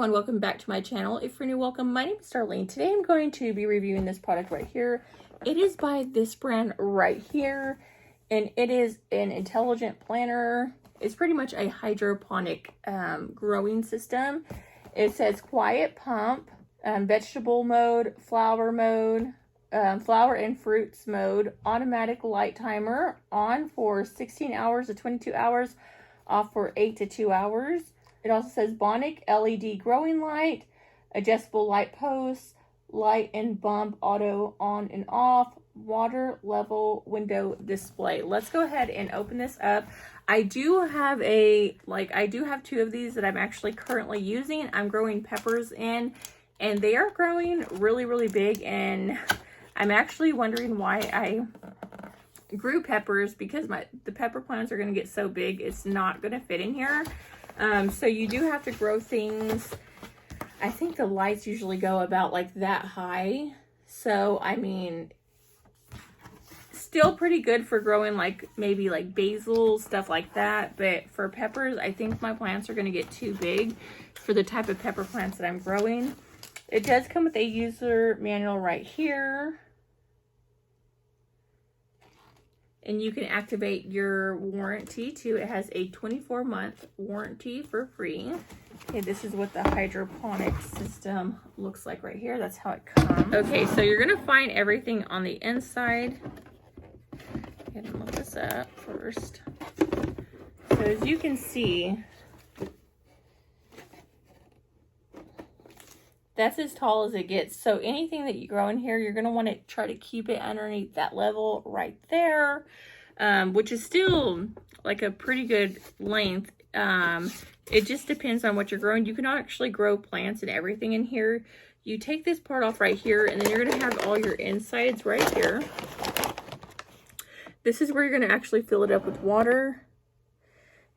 everyone, welcome back to my channel. If you're new, welcome. My name is Darlene. Today I'm going to be reviewing this product right here. It is by this brand right here, and it is an intelligent planter. It's pretty much a hydroponic growing system. It says quiet pump, vegetable mode, flower mode, flower and fruits mode, automatic light timer, on for 16 hours to 22 hours, off for 8 to 2 hours. It also says Bonic LED growing light, adjustable light posts, light and bump auto on and off, water level window display. Let's go ahead and open this up. I do have two of these that I'm actually currently using. I'm growing peppers in, and they are growing really, really big, and I'm actually wondering why I grew peppers, because the pepper plants are going to get so big it's not going to fit in here. So you do have to grow things. I think the lights usually go about like that high. So, I mean, still pretty good for growing like maybe like basil, stuff like that. But for peppers, I think my plants are going to get too big for the type of pepper plants that I'm growing. It does come with a user manual right here. And you can activate your warranty too. It has a 24-month warranty for free. Okay, this is what the hydroponic system looks like right here. That's how it comes. Okay, so you're gonna find everything on the inside. I'm gonna look this up first. So as you can see, that's as tall as it gets. So anything that you grow in here, you're going to want to try to keep it underneath that level right there, which is still like a pretty good length. It just depends on what you're growing. You can actually grow plants and everything in here. You take this part off right here, and then you're going to have all your insides right here. This is where you're going to actually fill it up with water.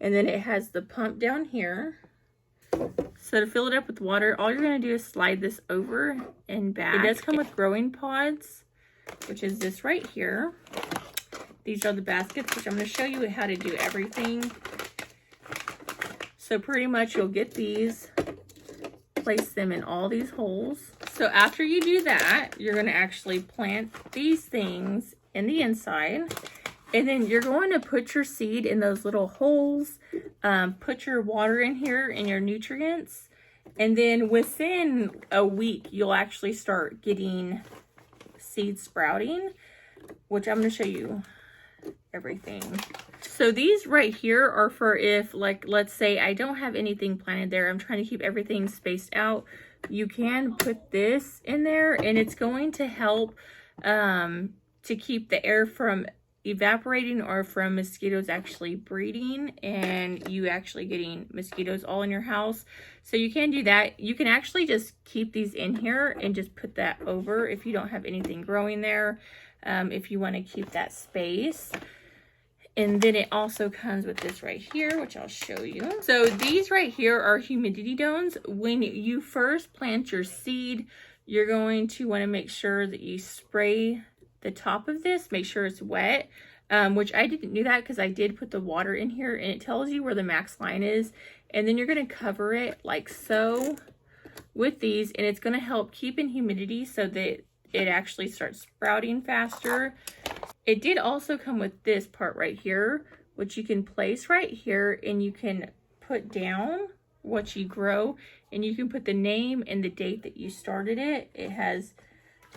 And then it has the pump down here. So to fill it up with water, all you're going to do is slide this over and back. It does come with growing pods, which is this right here. These are the baskets, which I'm going to show you how to do everything. So pretty much you'll get these, place them in all these holes. So after you do that, you're going to actually plant these things in the inside. And then you're going to put your seed in those little holes, put your water in here and your nutrients. And then within a week, you'll actually start getting seeds sprouting, which I'm going to show you everything. So these right here are for if, like, let's say I don't have anything planted there. I'm trying to keep everything spaced out. You can put this in there, and it's going to help to keep the air from evaporating or from mosquitoes actually breeding and you actually getting mosquitoes all in your house. So you can do that. You can actually just keep these in here and just put that over if you don't have anything growing there, if you want to keep that space. And then it also comes with this right here, which I'll show you. So these right here are humidity domes. When you first plant your seed, you're going to want to make sure that you spray the top of this, make sure it's wet, which I didn't do that because I did put the water in here, and it tells you where the max line is. And then you're going to cover it like so with these, and it's going to help keep in humidity so that it actually starts sprouting faster. It did also come with this part right here, which you can place right here, and you can put down what you grow, and you can put the name and the date that you started it. It has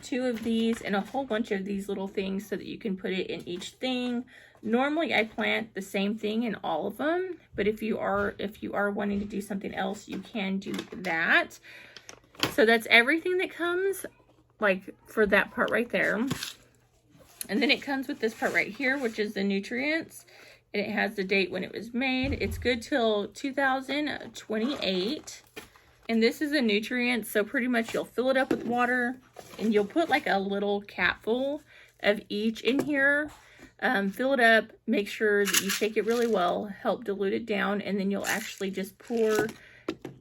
2 of these and a whole bunch of these little things so that you can put it in each thing. Normally I plant the same thing in all of them, but if you are wanting to do something else, you can do that. So that's everything that comes like for that part right there. And then it comes with this part right here, which is the nutrients, and it has the date when it was made. It's good till 2028. And this is a nutrient, so pretty much you'll fill it up with water, and you'll put like a little capful of each in here. Fill it up, make sure that you shake it really well, help dilute it down, and then you'll actually just pour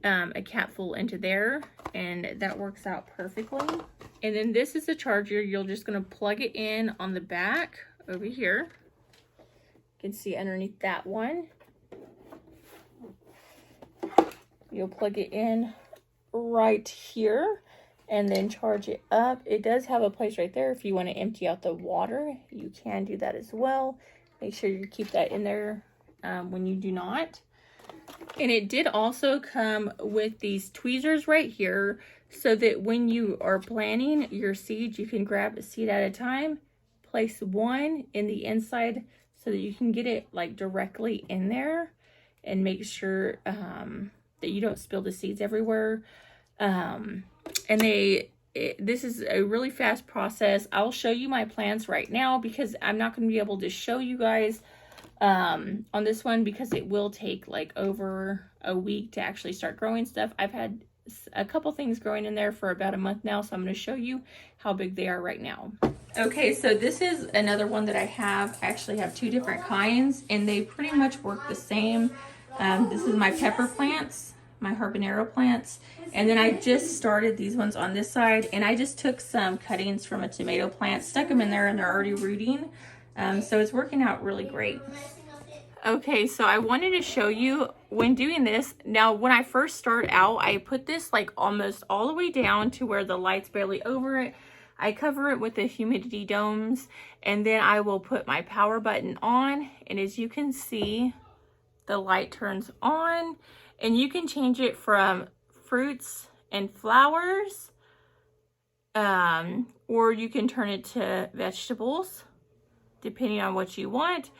a capful into there, and that works out perfectly. And then this is the charger. You're just going to plug it in on the back over here. You can see underneath that one. You'll plug it in right here and then charge it up. It does have a place right there if you want to empty out the water. You can do that as well. Make sure you keep that in there when you do not. And it did also come with these tweezers right here so that when you are planting your seeds, you can grab a seed at a time, place one in the inside so that you can get it like directly in there and make sure that you don't spill the seeds everywhere. And this is a really fast process. I'll show you my plants right now because I'm not going to be able to show you guys on this one because it will take like over a week to actually start growing stuff. I've had a couple things growing in there for about a month now, so I'm going to show you how big they are right now. Okay, so this is another one that I have. I actually have two different kinds and they pretty much work the same. This is my pepper plants, my habanero plants, and then I just started these ones on this side, and I just took some cuttings from a tomato plant, stuck them in there, and they're already rooting. So it's working out really great. Okay, so I wanted to show you when doing this. Now, when I first start out, I put this like almost all the way down to where the light's barely over it. I cover it with the humidity domes, and then I will put my power button on, and as you can see, the light turns on, and you can change it from fruits and flowers, or you can turn it to vegetables, depending on what you want.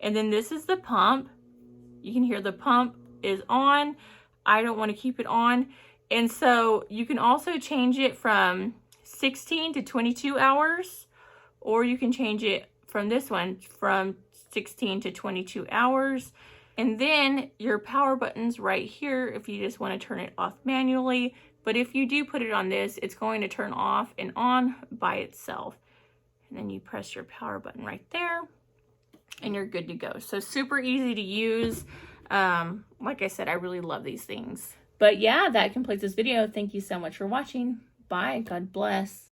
And then this is the pump. You can hear the pump is on. I don't want to keep it on. And so you can also change it from 16 to 22 hours, or you can change it from this one from 16 to 22 hours. And then your power button's right here if you just want to turn it off manually. But if you do put it on this, it's going to turn off and on by itself. And then you press your power button right there and you're good to go. So super easy to use. Like I said, I really love these things. But yeah, that completes this video. Thank you so much for watching. Bye. God bless.